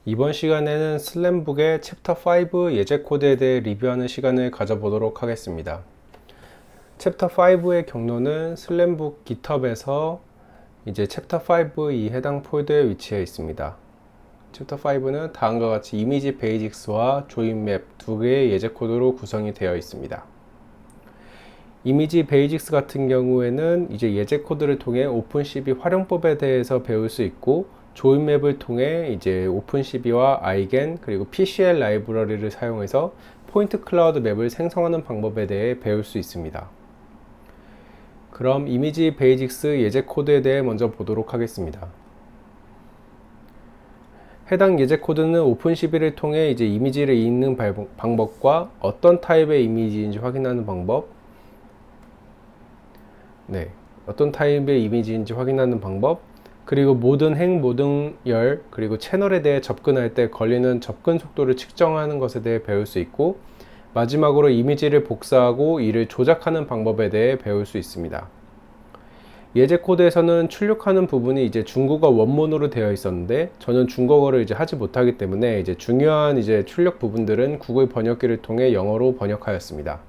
이번 시간에는 슬램북의 챕터 5 예제 코드에 대해 리뷰하는 시간을 가져보도록 하겠습니다. 챕터 5의 경로는 슬램북 GitHub에서 이제 챕터 5이 해당 폴더에 위치해 있습니다. 챕터 5는 다음과 같이 이미지 베이직스와 조인 맵 두 개의 예제 코드로 구성이 되어 있습니다. 이미지 베이직스 같은 경우에는 이제 예제 코드를 통해 오픈CV 활용법에 대해서 배울 수 있고, 조인 맵을 통해 이제 오픈CV와 아이겐 그리고 PCL 라이브러리를 사용해서 포인트 클라우드 맵을 생성하는 방법에 대해 배울 수 있습니다. 그럼 이미지 베이직스 예제 코드에 대해 먼저 보도록 하겠습니다. 해당 예제 코드는 오픈CV를 통해 이제 이미지를 읽는 방법과 어떤 타입의 이미지인지 확인하는 방법, 어떤 타입의 이미지인지 확인하는 방법, 그리고 모든 행, 모든 열, 그리고 채널에 대해 접근할 때 걸리는 접근 속도를 측정하는 것에 대해 배울 수 있고, 마지막으로 이미지를 복사하고 이를 조작하는 방법에 대해 배울 수 있습니다. 예제 코드에서는 출력하는 부분이 이제 중국어 원문으로 되어 있었는데, 저는 중국어를 이제 하지 못하기 때문에 이제 중요한 이제 출력 부분들은 구글 번역기를 통해 영어로 번역하였습니다.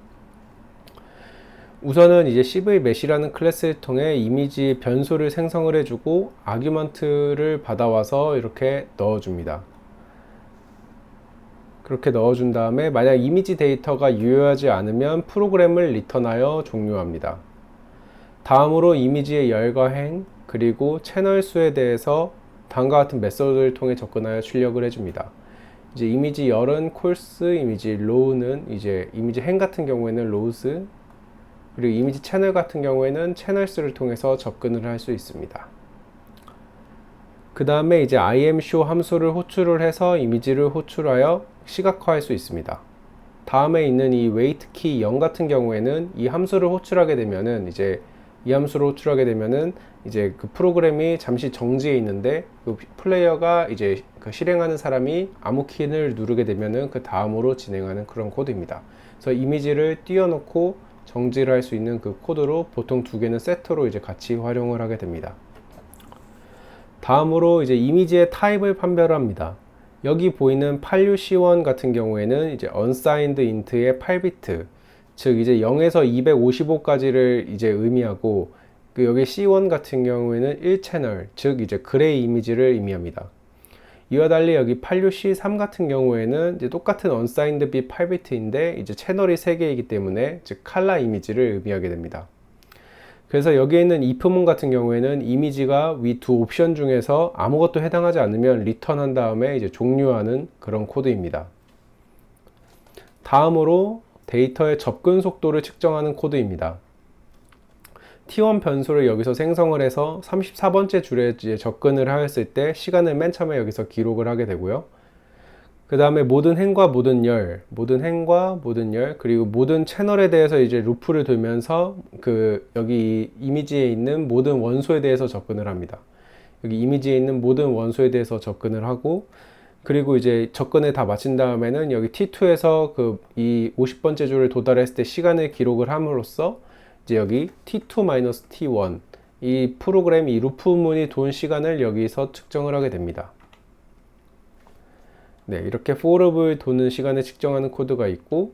우선은 이제 cvmet이라는 클래스를 통해 이미지 변수를 생성을 해주고 아규먼트를 받아와서 이렇게 넣어줍니다. 그렇게 넣어준 다음에 만약 이미지 데이터가 유효하지 않으면 프로그램을 리턴하여 종료합니다. 다음으로 이미지의 열과 행 그리고 채널 수에 대해서 다음과 같은 메소드를 통해 접근하여 출력을 해줍니다. 이제 이미지 열은 콜스, 이미지 로우는 이제 이미지 행 같은 경우에는 로우스, 그리고 이미지 채널 같은 경우에는 채널스를 통해서 접근을 할 수 있습니다. 그 다음에 이제 imshow 함수를 호출을 해서 이미지를 호출하여 시각화할 수 있습니다. 다음에 있는 이 wait key 0 같은 경우에는 이 함수를 호출하게 되면은 이 함수를 호출하게 되면은 이제 그 프로그램이 잠시 정지해 있는데 그 플레이어가 이제 그 실행하는 사람이 아무 키를 누르게 되면은 그 다음으로 진행하는 그런 코드입니다. 그래서 이미지를 띄워놓고 정지를 할 수 있는 그 코드로 보통 두 개는 세트로 이제 같이 활용을 하게 됩니다. 다음으로 이제 이미지의 타입을 판별합니다. 여기 보이는 86C1 같은 경우에는 이제 unsigned int의 8비트, 즉 이제 0에서 255까지를 이제 의미하고, 그 여기 C1 같은 경우에는 1채널, 즉 이제 그레이 이미지를 의미합니다. 이와 달리 여기 86C3 같은 경우에는 이제 똑같은 unsigned bit 8비트인데 이제 채널이 3개이기 때문에 즉 칼라 이미지를 의미하게 됩니다. 그래서 여기에 있는 if문 같은 경우에는 이미지가 위 두 옵션 중에서 아무것도 해당하지 않으면 리턴한 다음에 이제 종료하는 그런 코드입니다. 다음으로 데이터의 접근 속도를 측정하는 코드입니다. T1 변수를 여기서 생성을 해서 34번째 줄에 이제 접근을 하였을 때 시간을 맨 처음에 여기서 기록을 하게 되고요. 그 다음에 모든 행과 모든 열, 그리고 모든 채널에 대해서 이제 루프를 돌면서 그 여기 이미지에 있는 모든 원소에 대해서 접근을 합니다. 여기 이미지에 있는 모든 원소에 대해서 접근을 하고, 그리고 이제 접근을 다 마친 다음에는 여기 T2에서 그 이 50번째 줄을 도달했을 때 시간을 기록을 함으로써 이제 여기 T2-T1 이 프로그램 이 루프문이 돈 시간을 여기서 측정을 하게 됩니다. 이렇게 forloop을 도는 시간을 측정하는 코드가 있고,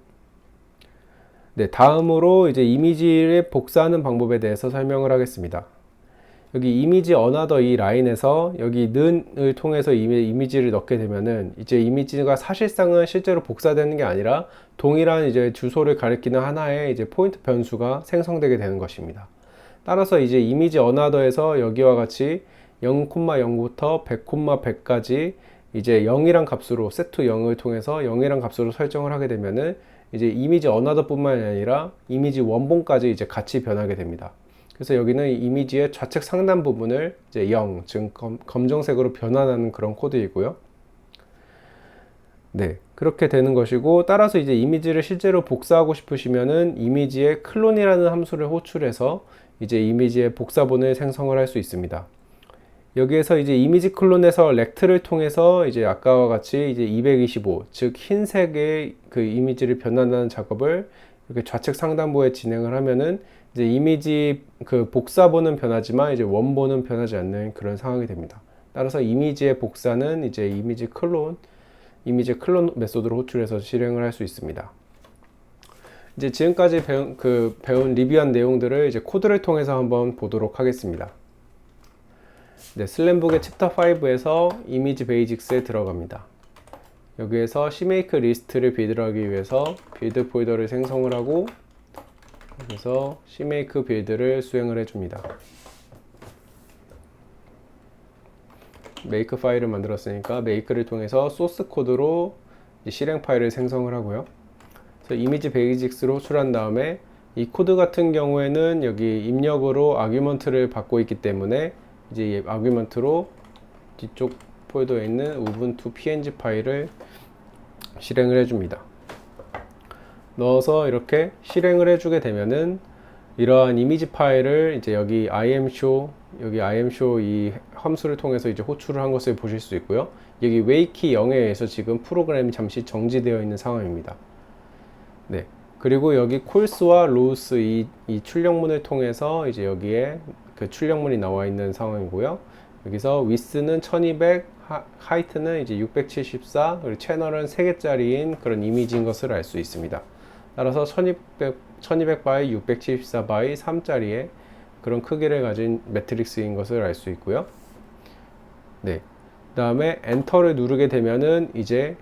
다음으로 이제 이미지를 복사하는 방법에 대해서 설명을 하겠습니다. 여기 이미지 another 이 라인에서 여기 는을 통해서 이미지를 넣게 되면은 이제 이미지가 사실상은 실제로 복사되는 게 아니라 동일한 이제 주소를 가리키는 하나의 이제 포인트 변수가 생성되게 되는 것입니다. 따라서 이제 이미지 another에서 여기와 같이 0,0부터 100,100까지 이제 0이란 값으로 set0을 통해서 0이란 값으로 설정을 하게 되면은 이제 이미지 another 뿐만이 아니라 이미지 원본까지 이제 같이 변하게 됩니다. 그래서 여기는 이미지의 좌측 상단 부분을 이제 0, 즉 검정색으로 변환하는 그런 코드이고요. 그렇게 되는 것이고, 따라서 이제 이미지를 실제로 복사하고 싶으시면은 이미지의 클론이라는 함수를 호출해서 이제 이미지의 복사본을 생성을 할 수 있습니다. 여기에서 이제 이미지 클론에서 렉트를 통해서 이제 아까와 같이 이제 225, 즉 흰색의 그 이미지를 변환하는 작업을 이렇게 좌측 상단부에 진행을 하면은 이제 이미지 그 복사본은 변하지만 이제 원본은 변하지 않는 그런 상황이 됩니다. 따라서 이미지의 복사는 이제 이미지 클론 메소드로 호출해서 실행을 할 수 있습니다. 이제 지금까지 배운 리뷰한 내용들을 이제 코드를 통해서 한번 보도록 하겠습니다. 네, 슬램북의 챕터 5에서 이미지 베이직스에 들어갑니다. 여기에서 CMake 리스트를 빌드하기 위해서 빌드 폴더를 생성을 하고 여기서 CMake 빌드를 수행을 해줍니다. make 파일을 만들었으니까 make를 통해서 소스 코드로 실행 파일을 생성을 하고요. 그래서 이미지 베이직스로 호출한 다음에 이 코드 같은 경우에는 여기 입력으로 아규먼트를 받고 있기 때문에 이제 이 아규먼트로 뒤쪽 폴더에 있는 우분투 png 파일을 실행을 해줍니다. 넣어서 이렇게 실행을 해주게 되면은 이러한 이미지 파일을 이제 여기 imshow 이 함수를 통해서 이제 호출을 한 것을 보실 수 있고요. 여기 웨이키 0에 의해서 지금 프로그램이 잠시 정지되어 있는 상황입니다. 네. 그리고 여기 콜스와 로우스 이 출력문을 통해서 이제 여기에 그 출력문이 나와 있는 상황이고요. 여기서 width는 1200, height는 이제 674, 그리고 채널은 3개짜리인 그런 이미지인 것을 알 수 있습니다. 따라서 1200 by 674 by 3짜리의 그런 크기를 가진 매트릭스인 것을 알 수 있고요. 네. 그 다음에 엔터를 누르게 되면은 이제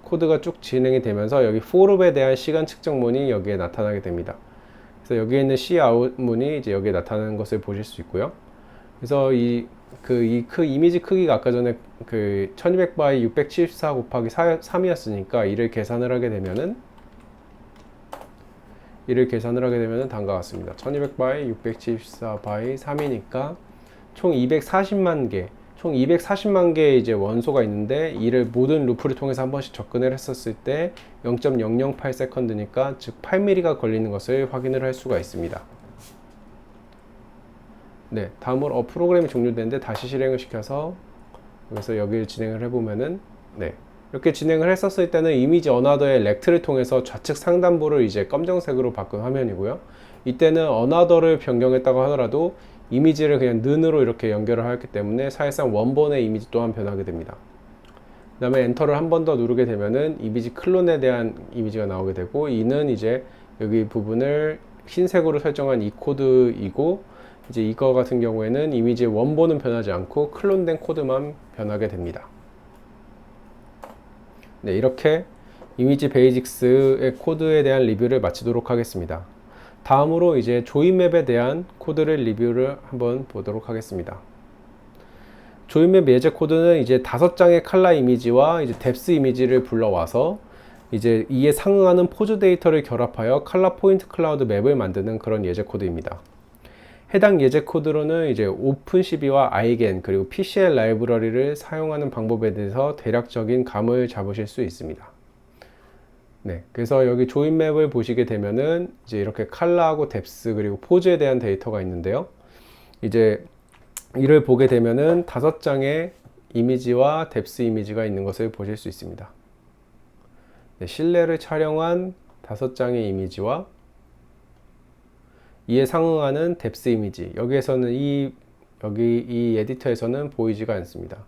코드가 쭉 진행이 되면서 여기 forup에 대한 시간 측정문이 여기에 나타나게 됩니다. 그래서 여기에 있는 cout 문이 이제 여기에 나타나는 것을 보실 수 있고요. 그래서 이 이미지 크기가 아까 전에 그 1200 by 674 곱하기 3이었으니까 이를 계산을 하게 되면은 다음과 같습니다. 1200 by 674 by 3이니까 총 240만 개의 이제 원소가 있는데 이를 모든 루프를 통해서 한 번씩 접근을 했었을 때 0.008세컨드니까 즉 8mm가 걸리는 것을 확인을 할 수가 있습니다. 네, 다음으로 프로그램이 종료되는데 다시 실행을 시켜서 여기서 여기를 진행을 해보면은 네, 이렇게 진행을 했었을 때는 이미지 어나더의 렉트를 통해서 좌측 상단부를 이제 검정색으로 바꾼 화면이고요. 이때는 어나더를 변경했다고 하더라도 이미지를 그냥 는으로 이렇게 연결을 하였기 때문에 사실상 원본의 이미지 또한 변하게 됩니다. 그 다음에 엔터를 한 번 더 누르게 되면은 이미지 클론에 대한 이미지가 나오게 되고 이는 이제 여기 부분을 흰색으로 설정한 이 코드이고 이제 이거 같은 경우에는 이미지의 원본은 변하지 않고 클론된 코드만 변하게 됩니다. 네, 이렇게 이미지 베이직스의 코드에 대한 리뷰를 마치도록 하겠습니다. 다음으로 이제 조인맵에 대한 코드를 리뷰를 한번 보도록 하겠습니다. 조인맵 예제 코드는 이제 5장의 칼라 이미지와 이제 뎁스 이미지를 불러와서 이제 이에 상응하는 포즈 데이터를 결합하여 칼라 포인트 클라우드 맵을 만드는 그런 예제 코드입니다. 해당 예제 코드로는 이제 오픈CV와 아이겐 그리고 PCL 라이브러리를 사용하는 방법에 대해서 대략적인 감을 잡으실 수 있습니다. 네, 그래서 여기 조인맵을 보시게 되면은 이제 이렇게 컬러하고 뎁스 그리고 포즈에 대한 데이터가 있는데요. 이제 이를 보게 되면은 5장의 이미지와 뎁스 이미지가 있는 것을 보실 수 있습니다. 네, 실내를 촬영한 5장의 이미지와 이에 상응하는 뎁스 이미지. 여기 이 에디터에서는 보이지가 않습니다.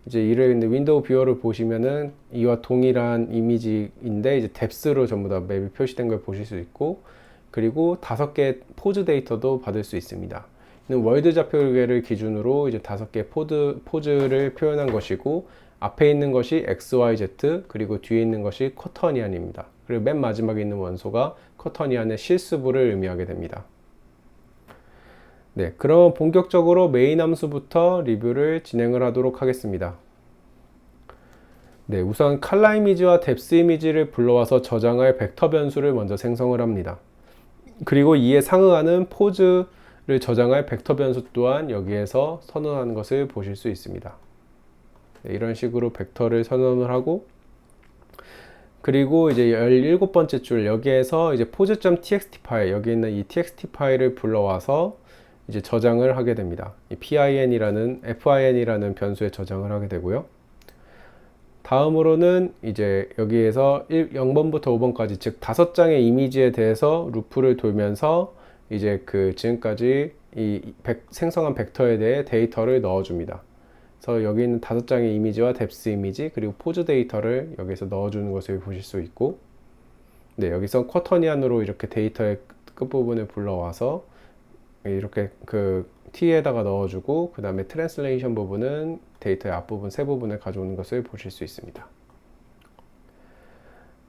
이제 이를 윈도우 뷰어를 보시면은 이와 동일한 이미지인데 이제 뎁스로 전부 다 맵이 표시된 걸 보실 수 있고 그리고 5개의 포즈 데이터도 받을 수 있습니다. 이는 월드 좌표계를 기준으로 이제 5개의 포즈를 표현한 것이고 앞에 있는 것이 XYZ 그리고 뒤에 있는 것이 쿼터니안입니다. 그리고 맨 마지막에 있는 원소가 쿼터니안의 실수부를 의미하게 됩니다. 네, 그럼 본격적으로 메인 함수부터 리뷰를 진행을 하도록 하겠습니다. 네, 우선 칼라 이미지와 뎁스 이미지를 불러와서 저장할 벡터 변수를 먼저 생성을 합니다. 그리고 이에 상응하는 포즈를 저장할 벡터 변수 또한 여기에서 선언하는 것을 보실 수 있습니다. 네, 이런 식으로 벡터를 선언을 하고 그리고 이제 17번째 줄 여기에서 이제 pose.txt 파일 여기 있는 이 txt 파일을 불러와서 이제 저장을 하게 됩니다. 이 fin이라는 변수에 저장을 하게 되고요. 다음으로는 이제 여기에서 0번부터 5번까지 즉 5장의 이미지에 대해서 루프를 돌면서 이제 그 지금까지 이 생성한 벡터에 대해 데이터를 넣어줍니다. 그래서 여기 있는 5장의 이미지와 뎁스 이미지 그리고 포즈 데이터를 여기서 넣어주는 것을 보실 수 있고, 네, 여기서 쿼터니안으로 이렇게 데이터의 끝부분을 불러와서 이렇게 그 T에다가 넣어주고, 그 다음에 트랜슬레이션 부분은 데이터의 앞부분 세 부분을 가져오는 것을 보실 수 있습니다.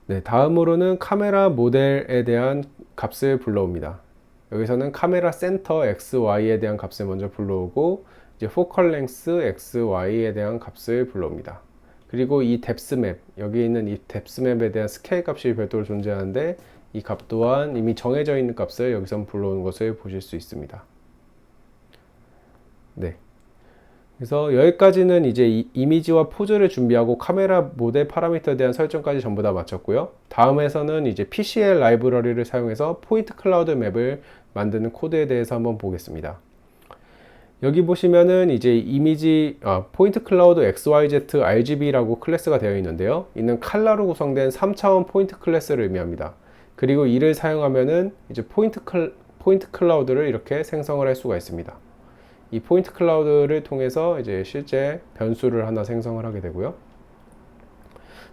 네, 다음으로는 카메라 모델에 대한 값을 불러옵니다. 여기서는 카메라 센터 XY에 대한 값을 먼저 불러오고, 이제 포컬 랭스 XY에 대한 값을 불러옵니다. 그리고 이 뎁스 맵, 여기 있는 이 뎁스 맵에 대한 스케일 값이 별도로 존재하는데, 이 값 또한 이미 정해져 있는 값을 여기서 불러오는 것을 보실 수 있습니다. 네. 그래서 여기까지는 이제 이 이미지와 포즈를 준비하고 카메라 모델 파라미터에 대한 설정까지 전부 다 마쳤고요. 다음에서는 이제 PCL 라이브러리를 사용해서 포인트 클라우드 맵을 만드는 코드에 대해서 한번 보겠습니다. 여기 보시면은 이제 이미지 포인트 클라우드 XYZ RGB라고 클래스가 되어 있는데요. 이는 컬러로 구성된 3차원 포인트 클래스를 의미합니다. 그리고 이를 사용하면은 이제 포인트 클라우드를 이렇게 생성을 할 수가 있습니다. 이 포인트 클라우드를 통해서 이제 실제 변수를 하나 생성을 하게 되고요.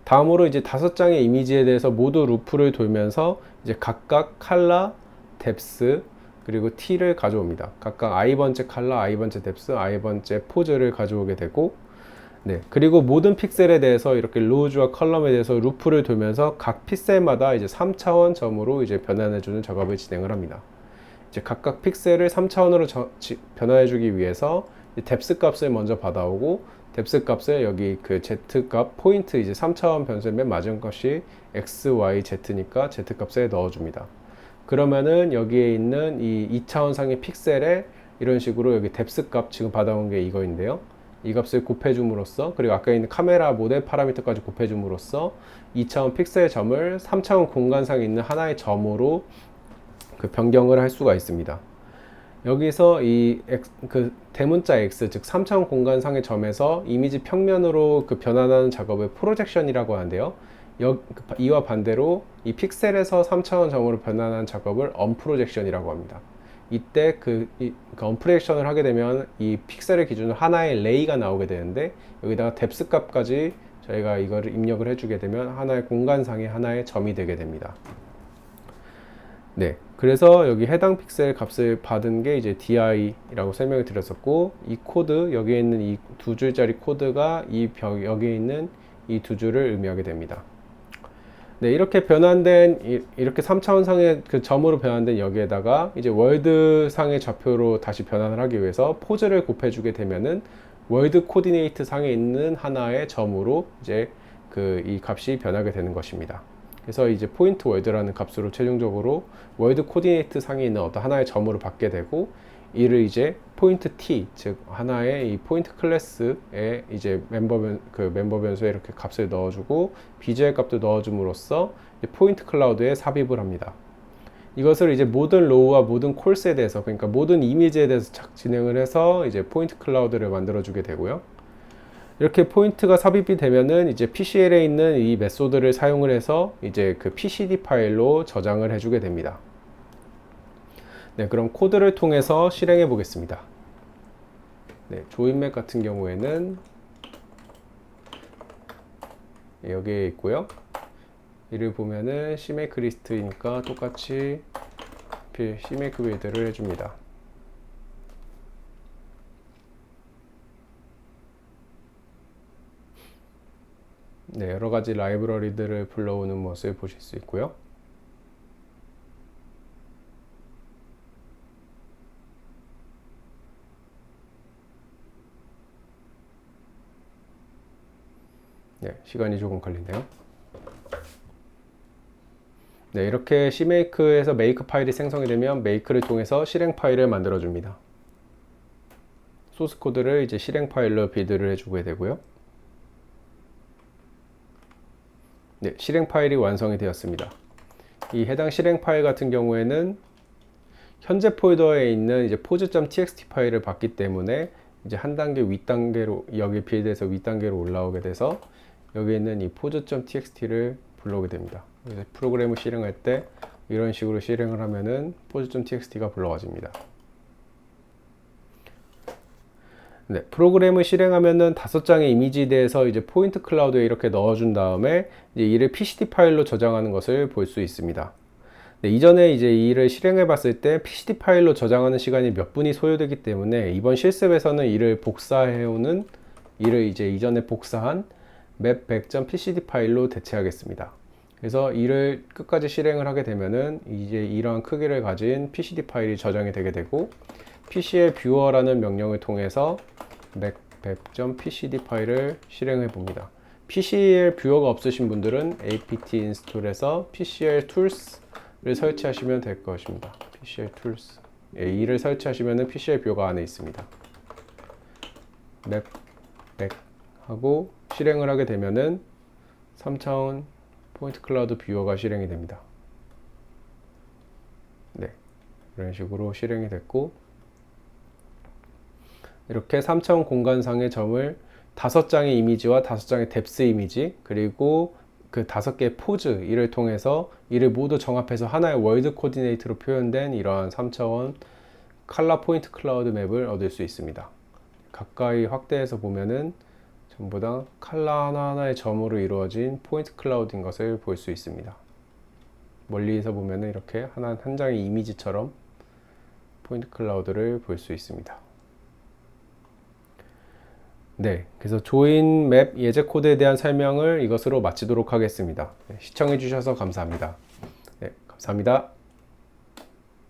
다음으로 이제 5장의 이미지에 대해서 모두 루프를 돌면서 이제 각각 컬러, 뎁스, 그리고 T를 가져옵니다. 각각 i번째 컬러, i번째 뎁스, i번째 포즈를 가져오게 되고, 네, 그리고 모든 픽셀에 대해서 이렇게 로우즈와 컬럼에 대해서 루프를 돌면서 각 픽셀마다 이제 3차원 점으로 이제 변환해주는 작업을 진행을 합니다. 이제 각각 픽셀을 3차원으로 변환해주기 위해서 뎁스 값을 먼저 받아오고, 뎁스 값을 여기 그 Z 값 포인트 이제 3차원 변수의 맨 마지막 값이 X, Y, Z니까 Z 값에 넣어줍니다. 그러면은 여기에 있는 이 2차원상의 픽셀에 이런 식으로 여기 뎁스 값 지금 받아온 게 이거인데요. 이 값을 곱해줌으로써, 그리고 아까 있는 카메라 모델 파라미터까지 곱해줌으로써 2차원 픽셀 점을 3차원 공간상에 있는 하나의 점으로 그 변경을 할 수가 있습니다. 여기서 이 대문자 X, 즉 3차원 공간상의 점에서 이미지 평면으로 그 변환하는 작업을 프로젝션이라고 하는데요. 이와 반대로 이 픽셀에서 3차원 점으로 변환하는 작업을 언프로젝션이라고 합니다. 이때 언프로젝션을 하게 되면 이 픽셀을 기준으로 하나의 레이가 나오게 되는데, 여기다가 뎁스 값까지 저희가 이거를 입력을 해주게 되면 하나의 공간상의 하나의 점이 되게 됩니다. 네, 그래서 여기 해당 픽셀 값을 받은 게 이제 di라고 설명을 드렸었고, 이 코드, 여기에 있는 이 2줄짜리 코드가 여기에 있는 이 2줄을 의미하게 됩니다. 네, 이렇게 변환된, 이렇게 3차원상의 그 점으로 변환된 여기에다가 이제 월드상의 좌표로 다시 변환을 하기 위해서 포즈를 곱해주게 되면은 월드 코디네이트 상에 있는 하나의 점으로 이제 이 값이 변하게 되는 것입니다. 그래서 이제 포인트 월드라는 값으로 최종적으로 월드 코디네이트 상에 있는 어떤 하나의 점으로 받게 되고, 이를 이제 포인트 T, 즉 하나의 이 포인트 클래스에 이제 멤버 변수에 이렇게 값을 넣어주고 비주얼 값도 넣어줌으로써 포인트 클라우드에 삽입을 합니다. 이것을 이제 모든 로우와 모든 콜스에 대해서, 그러니까 모든 이미지에 대해서 진행을 해서 이제 포인트 클라우드를 만들어주게 되고요. 이렇게 포인트가 삽입이 되면은 이제 PCL에 있는 이 메소드를 사용을 해서 이제 그 PCD 파일로 저장을 해주게 됩니다. 네, 그럼 코드를 통해서 실행해 보겠습니다. 네, 조인맵 같은 경우에는 여기에 있고요. 이를 보면은 CMake 리스트이니까 똑같이 CMake 빌드를 해줍니다. 네, 여러 가지 라이브러리들을 불러오는 모습을 보실 수 있고요. 네, 시간이 조금 걸리네요. 네, 이렇게 CMake에서 make 파일이 생성이 되면 make를 통해서 실행 파일을 만들어 줍니다. 소스 코드를 이제 실행 파일로 빌드를 해주게 되고요. 네, 실행 파일이 완성이 되었습니다. 이 해당 실행 파일 같은 경우에는 현재 폴더에 있는 이제 pose.txt 파일을 봤기 때문에 이제 한 단계 윗단계로, 여기 빌드에서 윗단계로 올라오게 돼서 여기 있는 이 pose.txt를 불러오게 됩니다. 그래서 프로그램을 실행할 때 이런 식으로 실행을 하면은 pose.txt가 불러와집니다. 네, 프로그램을 실행하면은 5장의 이미지에 대해서 이제 포인트 클라우드에 이렇게 넣어준 다음에 이제 이를 PCD 파일로 저장하는 것을 볼 수 있습니다. 네, 이전에 이제 이를 실행해 봤을 때 PCD 파일로 저장하는 시간이 몇 분이 소요되기 때문에 이번 실습에서는 이를 복사해오는 이를 이제 이전에 복사한 맵 100.pcd 파일로 대체하겠습니다. 그래서 이를 끝까지 실행을 하게 되면은 이제 이러한 크기를 가진 PCD 파일이 저장이 되게 되고 PCL 뷰어라는 명령을 통해서 맵 100.pcd 파일을 실행해 봅니다. PCL 뷰어가 없으신 분들은 apt install에서 PCL tools를 설치하시면 될 것입니다. PCL tools. 예, 이를 설치하시면 PCL 뷰어가 안에 있습니다. 맵 100 하고 실행을 하게 되면은 3차원 포인트 클라우드 뷰어가 실행이 됩니다. 네, 이런 식으로 실행이 됐고 이렇게 3차원 공간상의 점을 5장의 이미지와 5장의 뎁스 이미지 그리고 그 5개의 포즈 이를 통해서 이를 모두 정합해서 하나의 월드 코디네이트로 표현된 이러한 3차원 칼라 포인트 클라우드 맵을 얻을 수 있습니다. 가까이 확대해서 보면은 전부 다 칼라 하나하나의 점으로 이루어진 포인트 클라우드인 것을 볼 수 있습니다. 멀리서 보면은 이렇게 한 장의 이미지처럼 포인트 클라우드를 볼 수 있습니다. 네, 그래서 조인 맵 예제 코드에 대한 설명을 이것으로 마치도록 하겠습니다. 네, 시청해 주셔서 감사합니다. 네, 감사합니다.